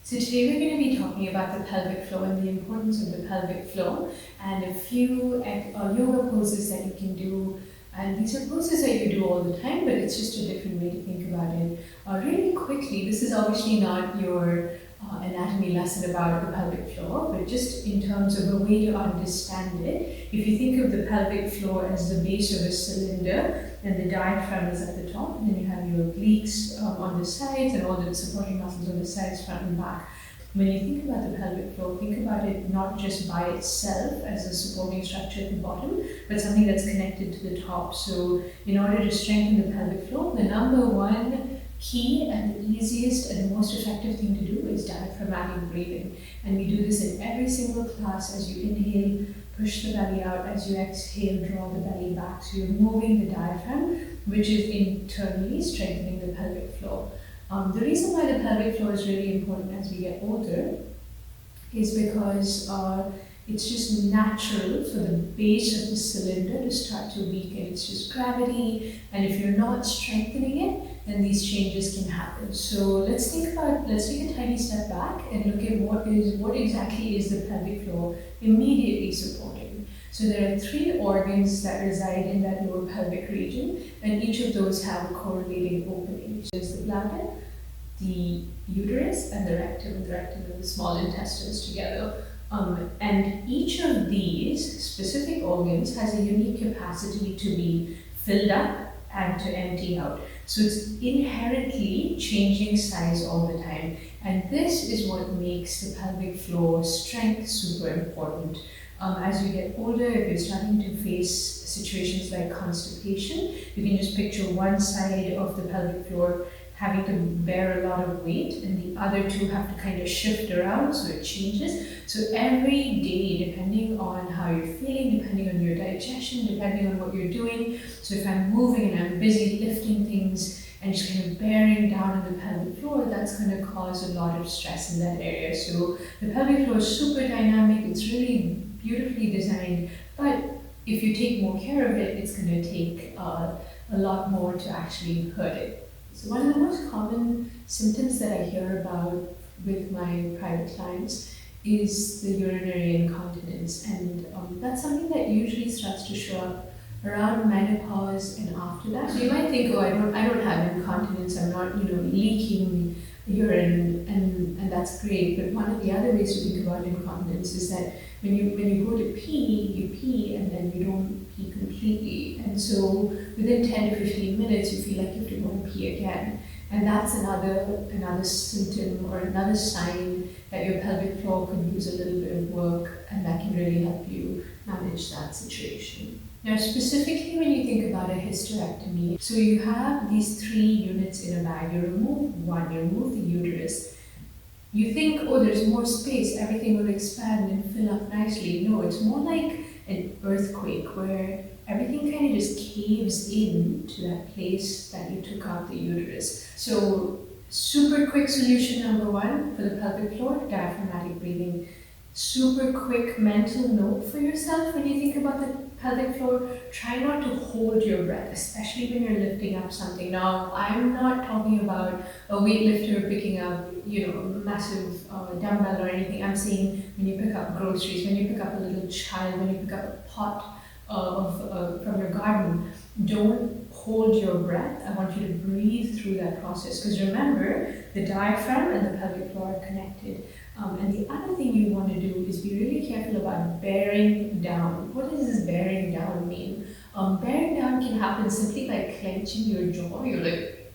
So today we're going to be talking about the pelvic floor and the importance of the pelvic floor and a few yoga poses that you can do. And these are poses that you do all the time, but it's just a different way to think about it. Really quickly, this is obviously not your anatomy lesson about the pelvic floor, but just in terms of a way to understand it. If you think of the pelvic floor as the base of a cylinder, and the diaphragm is at the top, and then you have your obliques on the sides and all the supporting muscles on the sides, front and back. When you think about the pelvic floor, think about it not just by itself as a supporting structure at the bottom, but something that's connected to the top. So in order to strengthen the pelvic floor, the number one key and the easiest and the most effective thing to do is diaphragmatic breathing. And we do this in every single class. As you inhale, push the belly out. As you exhale, draw the belly back. So you're moving the diaphragm, which is internally strengthening the pelvic floor. The reason why the pelvic floor is really important as we get older is because it's just natural for the base of the cylinder to start to weaken. It's just gravity, and if you're not strengthening it, then these changes can happen. So let's take a tiny step back and look at what exactly is the pelvic floor immediately supporting. So there are three organs that reside in that lower pelvic region, and each of those have a correlating opening. There's the bladder, the uterus, and the rectum. The rectum and the small intestines together. And each of these specific organs has a unique capacity to be filled up and to empty out. So it's inherently changing size all the time. And this is what makes the pelvic floor strength super important. As you get older, if you're starting to face situations like constipation, you can just picture one side of the pelvic floor having to bear a lot of weight, and the other two have to kind of shift around so it changes. So every day, depending on how you're feeling, depending on your digestion, depending on what you're doing, so if I'm moving and I'm busy lifting things and just kind of bearing down on the pelvic floor, that's going to cause a lot of stress in that area. So the pelvic floor is super dynamic, it's really beautifully designed, but if you take more care of it, it's going to take a lot more to actually hurt it. So one of the most common symptoms that I hear about with my private clients is the urinary incontinence, and that's something that usually starts to show up around menopause and after that. So you might think, oh, I don't have incontinence, I'm not leaking urine, and that's great. But one of the other ways to think about incontinence is that when you go to pee, you pee and then you don't pee completely. And so within 10 to 15 minutes, you feel like you have to go and pee again. And that's another symptom or another sign that your pelvic floor could use a little bit of work, and that can really help you manage that situation. Now, specifically when you think about a hysterectomy, so you have these three units in a bag. You remove one, you remove the uterus. You think, oh, there's more space, everything will expand and fill up nicely. No, it's more like an earthquake where everything kind of just caves in to that place that you took out the uterus. So super quick solution number one for the pelvic floor, diaphragmatic breathing. Super quick mental note for yourself when you think about the pelvic floor, try not to hold your breath, especially when you're lifting up something. Now, I'm not talking about a weightlifter picking up, a massive dumbbell or anything. I'm saying when you pick up groceries, when you pick up a little child, when you pick up a pot from your garden, don't hold your breath. I want you to breathe through that process, because remember, the diaphragm and the pelvic floor are connected. And the other thing you want to do is be really careful about bearing down. What does this bearing down mean? Bearing down can happen simply by clenching your jaw. You're like,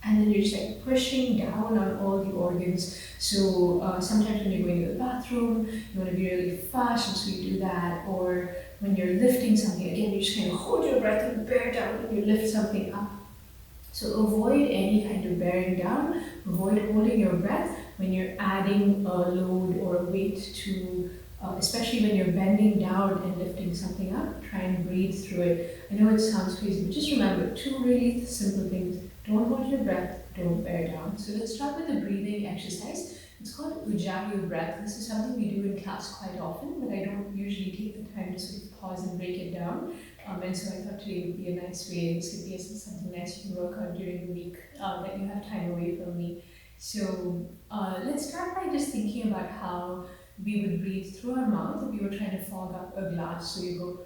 and then you're just like pushing down on all the organs. So sometimes when you're going to the bathroom, you want to be really fast, and so you do that. Or when you're lifting something, again, you just kind of hold your breath and bear down when you lift something up. So avoid any kind of bearing down, avoid holding your breath when you're adding a load or a weight to, especially when you're bending down and lifting something up, try and breathe through it. I know it sounds crazy, but just remember two really simple things. Don't hold your breath, don't bear down. So let's start with a breathing exercise. It's called Ujjayi breath. This is something we do in class quite often, but I don't usually take the time to sort of pause and break it down. And so I thought today would be a nice way, this could be something nice you can work on during the week that you have time away from me. So let's start by just thinking about how we would breathe through our mouth if we were trying to fog up a glass. So you go,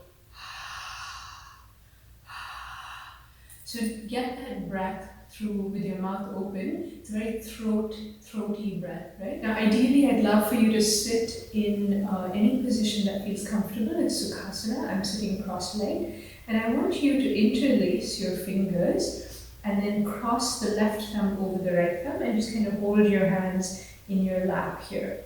so get that breath through with your mouth open. It's a very throaty breath, right? Now, ideally, I'd love for you to sit in any position that feels comfortable. It's Sukhasana. I'm sitting cross-legged, and I want you to interlace your fingers and then cross the left thumb over the right thumb and just kind of hold your hands in your lap here.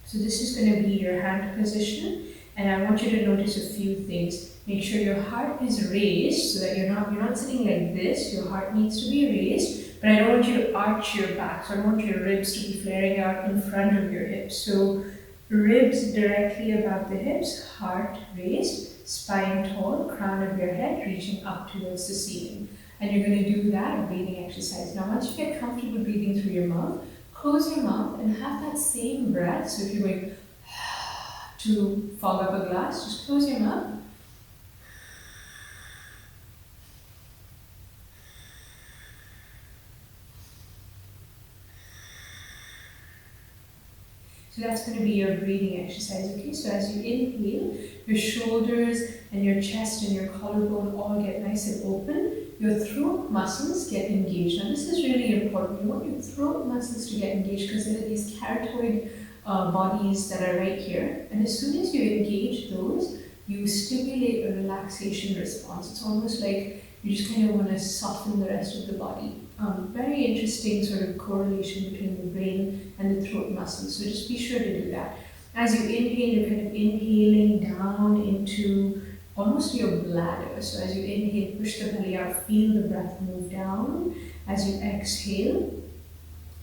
So this is going to be your hand position, and I want you to notice a few things. Make sure your heart is raised so that you're not sitting like this. Your heart needs to be raised, but I don't want you to arch your back. So I don't want your ribs to be flaring out in front of your hips. So ribs directly above the hips, heart raised, spine tall, crown of your head reaching up towards the ceiling. And you're going to do that breathing exercise. Now once you get comfortable breathing through your mouth, close your mouth and have that same breath. So if you're going to fog up a glass, just close your mouth. So that's going to be your breathing exercise, okay? So as you inhale, your shoulders and your chest and your collarbone all get nice and open. Your throat muscles get engaged. Now this is really important. You want your throat muscles to get engaged because there are these carotid bodies that are right here. And as soon as you engage those, you stimulate a relaxation response. It's almost like you just kind of want to soften the rest of the body. Very interesting sort of correlation between the brain and the throat muscles. So just be sure to do that. As you inhale, you're kind of inhaling down into almost your bladder. So as you inhale, push the belly out, feel the breath move down. As you exhale,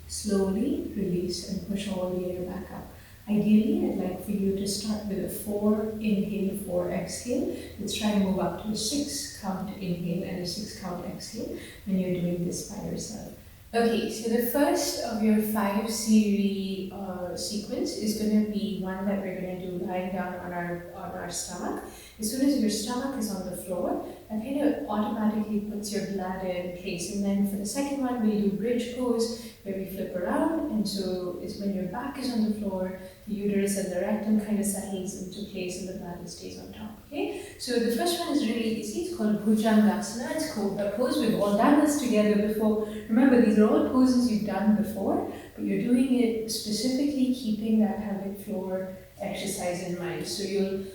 slowly release and push all the air back up. Ideally, I'd like for you to start with a 4 inhale, 4 exhale. Let's try and move up to a 6 count inhale and a 6 count exhale when you're doing this by yourself. Okay, so the first of your 5 series sequence is going to be one that we're going to do lying down on our stomach. As soon as your stomach is on the floor, that kind of automatically puts your bladder in place. And then for the second one, we do bridge pose, where we flip around. And so it's when your back is on the floor, the uterus and the rectum kind of settles into place and the bladder stays on top. Okay? So the first one is really easy. It's called Bhujangasana. It's Cobra pose. We've all done this together before. Remember, these are all poses you've done before, but you're doing it specifically keeping that pelvic floor exercise in mind. So you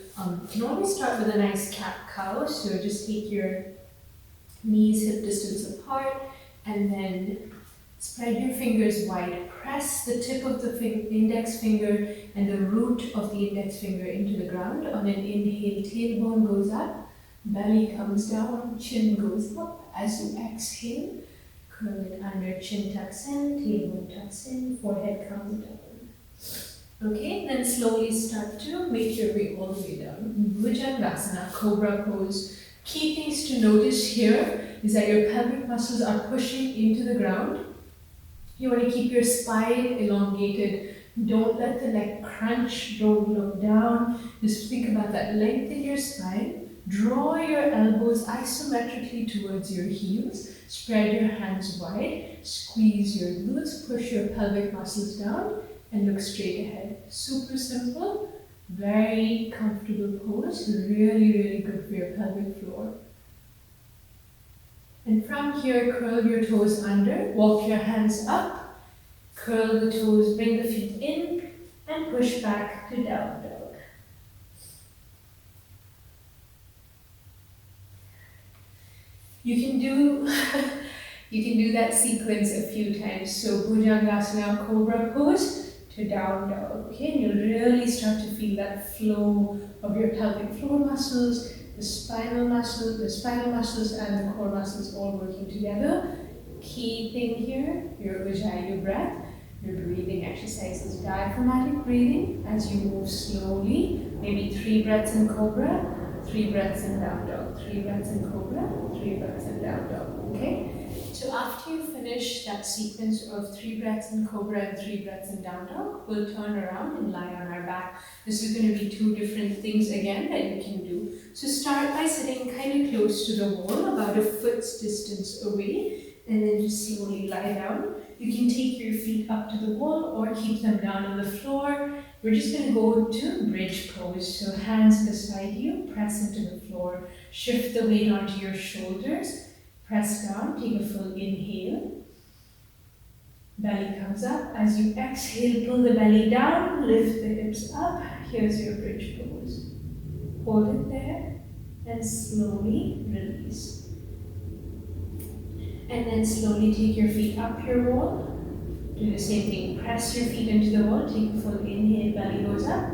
can always start with a nice cat-cow. So just take your knees hip distance apart and then spread your fingers wide. Press the tip of the index finger and the root of the index finger into the ground. On an inhale, tailbone goes up, belly comes down, chin goes up. As you exhale, curl it under, chin tucks in, tailbone tucks in, forehead comes down. Okay, then slowly start to make your way all the way down. Bhujangasana, Cobra pose. Key things to notice here is that your pelvic muscles are pushing into the ground. You want to keep your spine elongated. Don't let the neck crunch. Don't look down. Just think about that. Lengthen your spine. Draw your elbows isometrically towards your heels. Spread your hands wide. Squeeze your glutes. Push your pelvic muscles down and look straight ahead. Super simple. Very comfortable pose. Really, really good for your pelvic floor. And from here, curl your toes under, walk your hands up, curl the toes, bring the feet in, and push back to down dog. You can do that sequence a few times. So Bhujangasana, Cobra pose to down dog. Okay, and you'll really start to feel that flow of your pelvic floor muscles, the spinal muscles and the core muscles all working together. Key thing here, your Ujjayi breath, your breathing exercises, diaphragmatic breathing as you move slowly, maybe 3 breaths in Cobra, 3 breaths in down dog, 3 breaths in Cobra, 3 breaths in down dog, okay? So after you finish that sequence of 3 breaths in Cobra and 3 breaths in down dog, we'll turn around and lie on our back. This is going to be 2 different things again that you can do. So start by sitting kind of close to the wall, about a foot's distance away, and then just slowly lie down. You can take your feet up to the wall or keep them down on the floor. We're just going to go to bridge pose. So hands beside you, press into the floor. Shift the weight onto your shoulders. Press down, take a full inhale. Belly comes up. As you exhale, pull the belly down, lift the hips up. Here's your bridge pose. Hold it there and slowly release. And then slowly take your feet up your wall. Do the same thing. Press your feet into the wall. Take a full inhale, belly goes up.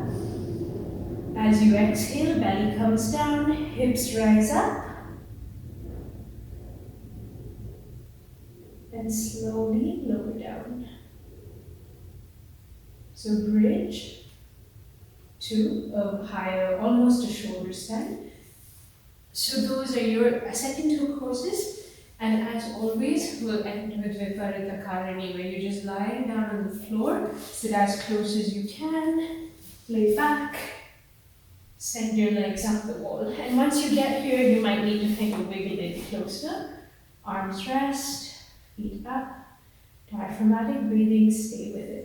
As you exhale, belly comes down, hips rise up. And slowly lower down. So bridge to a higher, almost a shoulder stand. So those are your second two poses. And as always, we'll end with Viparita Karani, where you're just lying down on the floor. Sit as close as you can. Lay back. Send your legs up the wall. And once you get here, you might need to think of wiggle it closer. Arms rest. Feet up. Diaphragmatic breathing, stay with it.